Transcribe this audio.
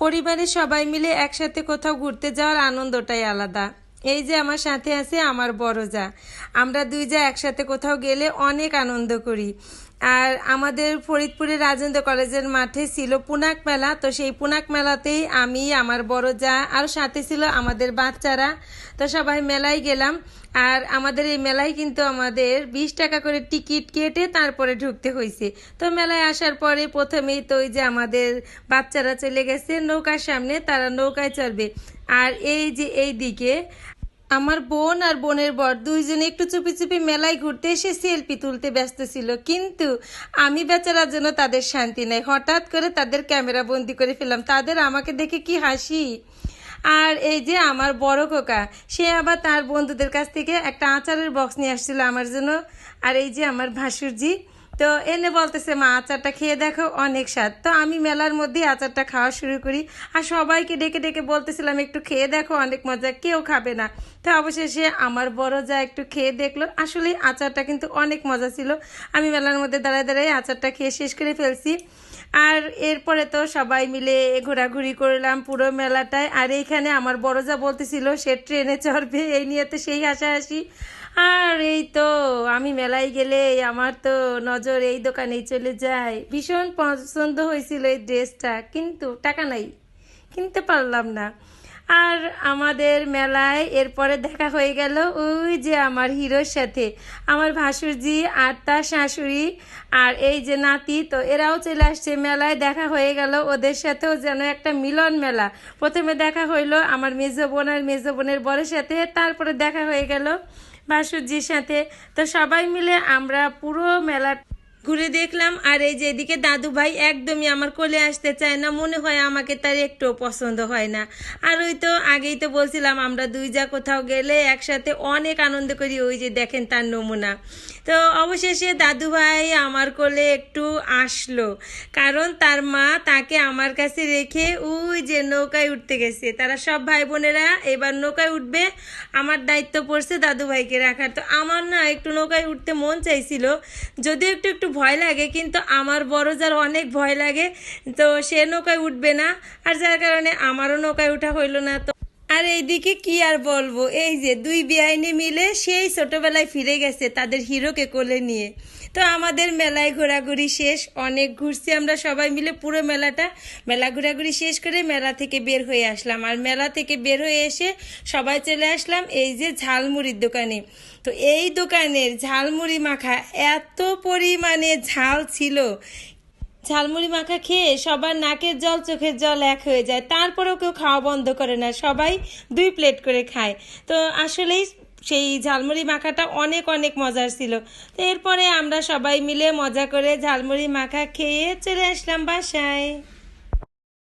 পরিবারের সবাই মিলে একসাথে কোথাও ঘুরতে যাওয়ার আনন্দটাই আলাদা। এই যে আমার সাথে আছে আমার বড় যা, আমরা দুই যা একসাথে কোথাও গেলে অনেক আনন্দ করি। আর আমাদের ফরিদপুরের রাজেন্দ্র কলেজের মাঠে ছিল পুনাক মেলা, তো সেই পুনাক মেলাতেই আমি, আমার বড় যা আর সাথে ছিল আমাদের বাচ্চারা, তো সবাই মেলায় গেলাম। আর আমাদের এই মেলায় কিন্তু আমাদের 20 টাকা করে টিকিট কেটে তারপরে ঢুকতে হয়েছে। তো মেলায় আসার পরে প্রথমেই তো ওই যে আমাদের বাচ্চারা চলে গেছে নৌকার সামনে, তারা নৌকায় চড়বে। আর এই যে এই দিকে আমার বোন আর বোনের বর দুইজনে একটু চুপি চুপি মেলায় ঘুরতে এসে সেলফি তুলতে ব্যস্ত ছিল, কিন্তু আমি বেচারার জন্য তাদের শান্তি নেই। হঠাৎ করে তাদের ক্যামেরা বন্দি করে ফেললাম, তাদের আমাকে দেখে কি হাসি। আর এই যে আমার বড় খোকা, সে আবার তার বন্ধুদের কাছ থেকে একটা আচারের বক্স নিয়ে আসছিল আমার জন্য। আর এই যে আমার ভাসুরজি, তো এনে বলতেছে মা আচারটা খেয়ে দেখো অনেক স্বাদ। তো আমি মেলার মধ্যেই আচারটা খাওয়া শুরু করি, আর সবাইকে ডেকে ডেকে বলতেছিলাম একটু খেয়ে দেখো অনেক মজা, কেউ খাবে না। তো অবশেষে আমার বড় যা একটু খেয়ে দেখলো, আসলে আচারটা কিন্তু অনেক মজা ছিল। আমি মেলার মধ্যে দাঁড়ায় দাঁড়ায় আচারটা খেয়ে শেষ করে ফেলছি। আর এরপরে তো সবাই মিলে ঘোরাঘুরি করলাম পুরো মেলাটায়। আর এইখানে আমার বড় যা বলতেছিল সে ট্রেনে চড়বে, এই নিয়ে তো সেই হাসাহাসি। আর এই তো আমি মেলায় গেলে আমার তো নজর এই দোকানেই চলে যায়। ভীষণ পছন্দ হয়েছিল এই ড্রেসটা, কিন্তু টাকা নাই, কিনতে পারলাম না। আর আমাদের মেলায় এরপরে দেখা হয়ে গেল ওই যে আমার হিরোর সাথে, আমার ভাসুরজি আর তার শাশুড়ি আর এই যে নাতি, তো এরাও চলে আসছে মেলায়। দেখা হয়ে গেল ওদের সাথেও যেন একটা মিলন মেলা। প্রথমে দেখা হইলো আমার মেজো বোন আর মেজো বোনের বরের সাথে, তারপরে দেখা হয়ে গেল ভাসুরজির সাথে। তো সবাই মিলে আমরা পুরো মেলা ঘুরে দেখলাম। আর এই যে এদিকে দাদু ভাই একদমই আমার কোলে আসতে চায় না, মনে হয় আমাকে তার একটুও পছন্দ হয় না। আর ওই তো আগেই তো বলছিলাম আমরা দুই যা কোথাও গেলে একসাথে অনেক আনন্দ করি, ওই যে দেখেন তার নমুনা। তো অবশেষে দাদু ভাই আমার কোলে একটু আসলো, কারণ তার মা তাকে আমার কাছে রেখে ওই যে নৌকায় উঠতে গেছে। তারা সব ভাই বোনেরা এবার নৌকায় উঠবে, আমার দায়িত্ব পড়ছে দাদু ভাইকে রাখার। তো আমার না একটু নৌকায় উঠতে মন চাইছিল, যদিও একটু একটু ভয় লাগে, কিন্তু আমার বড় যার অনেক ভয় লাগে, তো সে নৌকায় উঠবে না, আর যার কারণে আমারও নৌকায় উঠা হইল না। তো আর এইদিকে কি আর বলবো, এই যে দুই বেআইনি মিলে সেই ছোটবেলায় ফিরে গেছে তাদের হিরোকে কোলে নিয়ে। তো আমাদের মেলায় ঘোরাঘুরি শেষ, অনেক ঘুরছি আমরা সবাই মিলে পুরো মেলাটা। মেলা ঘোরাঘুরি শেষ করে মেলা থেকে বের হয়ে আসলাম, আর মেলা থেকে বের হয়ে এসে সবাই চলে আসলাম এই যে ঝালমুড়ির দোকানে। তো এই দোকানের ঝালমুড়ি মাখা এত পরিমাণে ঝাল ছিল, ঝালমুড়ি মাখা খেয়ে সবার নাকের জল চোখের জল এক হয়ে যায়, তারপরেও কেউ খাওয়া বন্ধ করে না, সবাই 2 প্লেট করে খায়। তো আসলেই সেই ঝালমুড়ি মাখাটা অনেক অনেক মজার ছিল। তো এরপরে আমরা সবাই মিলে মজা করে ঝালমুড়ি মাখা খেয়ে চলে আসলাম বাসায়।